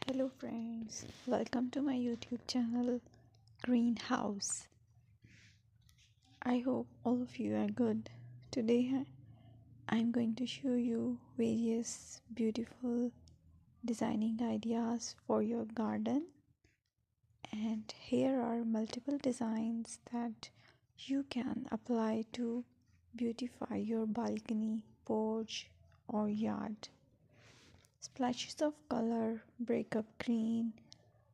Hello friends, welcome to my YouTube channel Greenhouse. I hope all of you are good. Today I'm going to show you various beautiful designing ideas for your garden, and here are multiple designs that you can apply to beautify your balcony, porch or yard. Splashes of color break up green,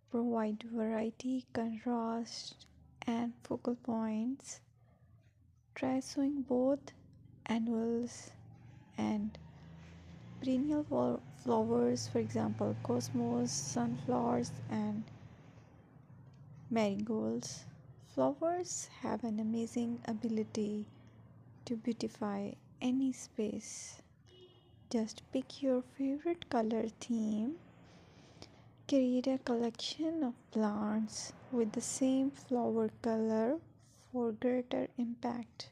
provide variety, contrast, and focal points. Try sowing both annuals and perennial flowers, for example, cosmos, sunflowers, and marigolds. Flowers have an amazing ability to beautify any space. Just pick your favorite color theme. Create a collection of plants with the same flower color for greater impact.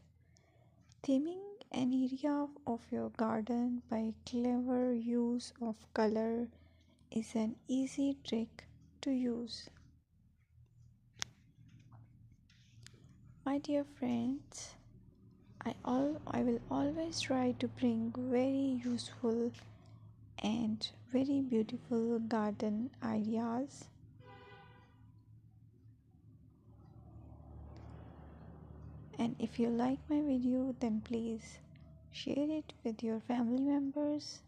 Theming an area of your garden by clever use of color is an easy trick to use. My dear friends, I will always try to bring very useful and very beautiful garden ideas. And if you like my video, then please share it with your family members.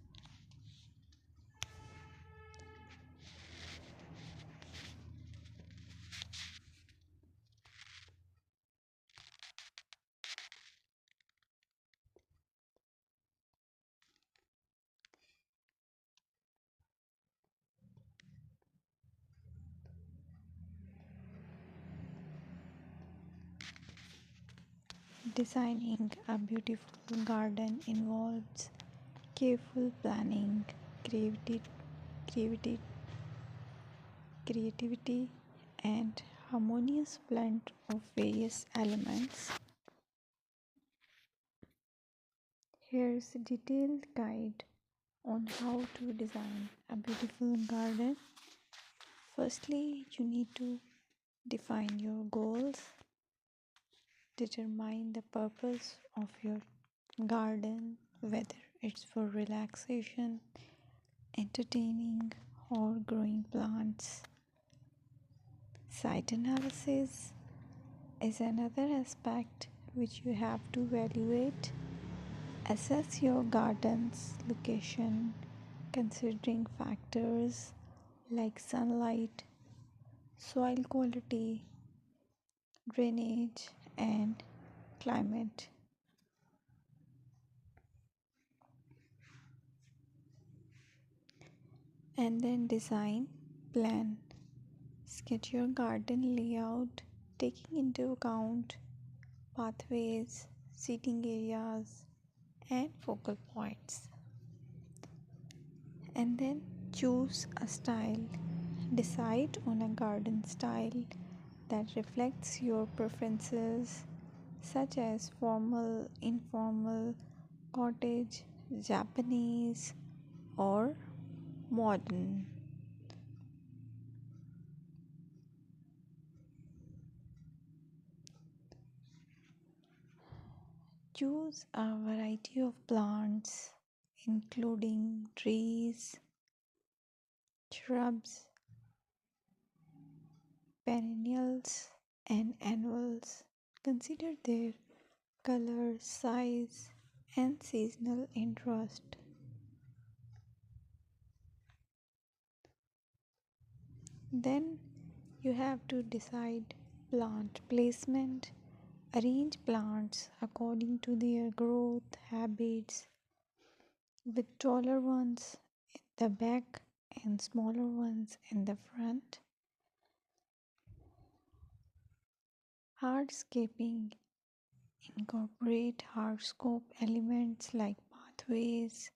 Designing a beautiful garden involves careful planning, creativity, creativity, creativity, and harmonious blend of various elements. Here's a detailed guide on how to design a beautiful garden. Firstly, you need to define your goals, determine the purpose of your garden, whether it's for relaxation, entertaining, or growing plants. Site analysis is another aspect which you have to evaluate. Assess your garden's location considering factors like sunlight, soil quality, drainage, and climate. And then design, plan, sketch your garden layout taking into account pathways, seating areas, and focal points. And then choose a style. Decide on a garden style that reflects your preferences, such as formal, informal, cottage, Japanese, or modern. Choose a variety of plants, including trees, shrubs, perennials, and annuals. Consider their color, size, and seasonal interest. Then you have to decide plant placement. Arrange plants according to their growth habits, with taller ones in the back and smaller ones in the front. Hardscaping: incorporate hardscape elements like pathways,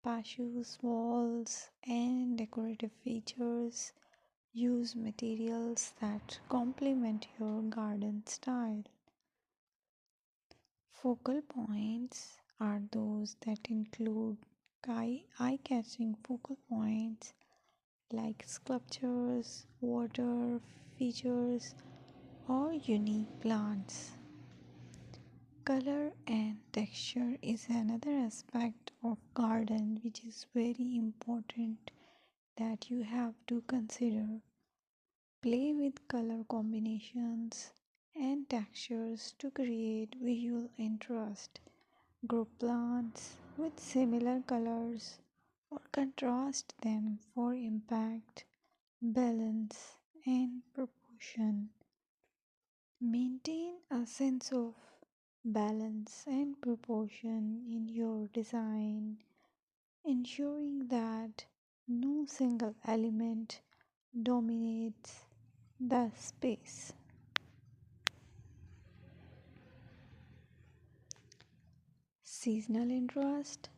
patios, walls, and decorative features. Use materials that complement your garden style. Focal points are those that include eye-catching focal points like sculptures, water features, or unique plants. Color and texture is another aspect of garden which is very important that you have to consider. Play with color combinations and textures to create visual interest. Group plants with similar colors or contrast them for impact, balance, and proportion. Maintain a sense of balance and proportion in your design, ensuring that no single element dominates the space. Seasonal interest.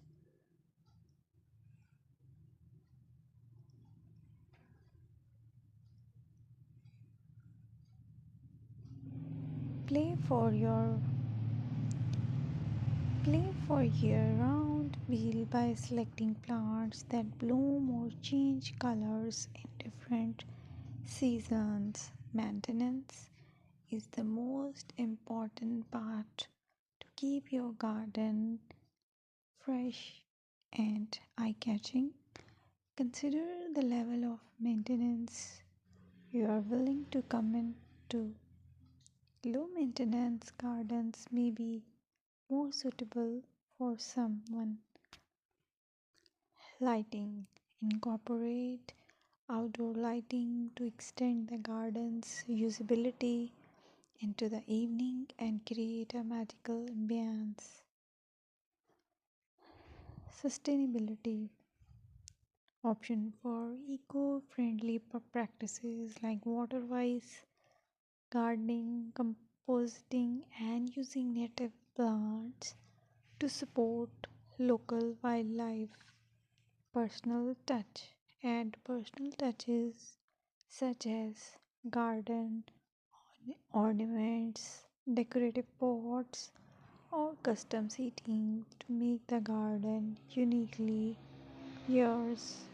Play for your Play for year-round wheel by selecting plants that bloom or change colors in different seasons. Maintenance is the most important part to keep your garden fresh and eye-catching. Consider the level of maintenance you are willing to commit to. Low maintenance gardens may be more suitable for someone. Lighting. Incorporate outdoor lighting to extend the garden's usability into the evening and create a magical ambience. Sustainability. Option for eco-friendly practices like water wise gardening, composting, and using native plants to support local wildlife. Personal touch. Add personal touches such as garden ornaments, decorative pots, or custom seating to make the garden uniquely yours.